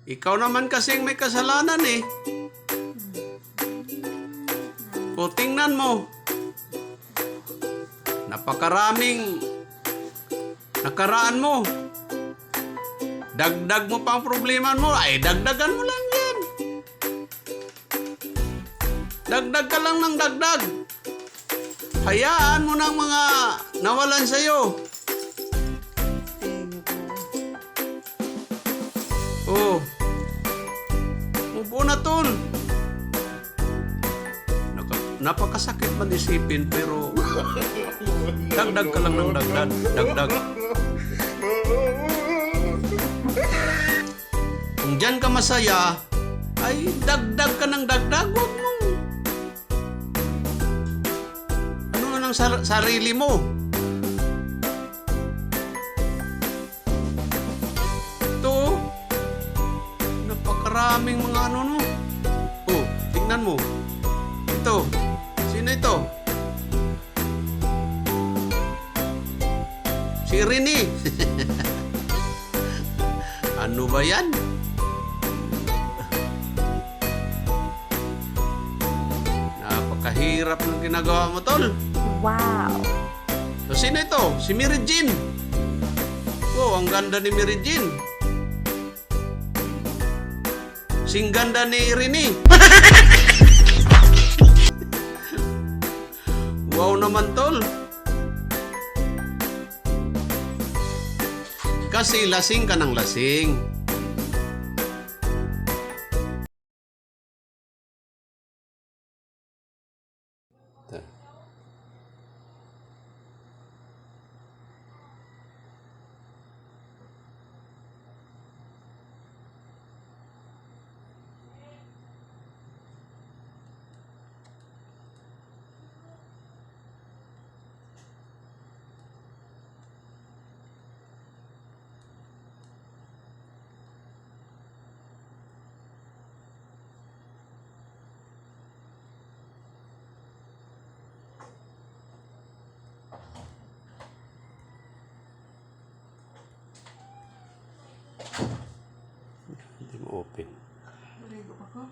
Ikaw naman kasing may kasalanan eh. O tingnan mo. Napakaraming nakaraan mo. Dagdag mo pang problema mo. Ay, dagdagan mo lang yan. Dagdag ka lang ng dagdag. Hayaan mo ng mga nawalan sa'yo. Oh. Upo na, tol. Napakasakit man isipin, pero dagdag ka lang ng dagdag. Dagdag. Kung dyan ka masaya, ay dagdag ka ng dagdag. Huwag mong ano ng sarili mo. Ito, napakaraming mga ano no. Oh, tingnan mo. Ito, sino ito? Si Rini. Ano ba yan? Napakahirap ng ginagawa mo, tol. Wow! So, sino ito? Si Mary Jean. Oh, ang ganda ni Mary Jean. Sing ganda ni Rini. Wow naman, tol. Kasi lasing ka ng lasing. Hindi mo open. Maligo ako.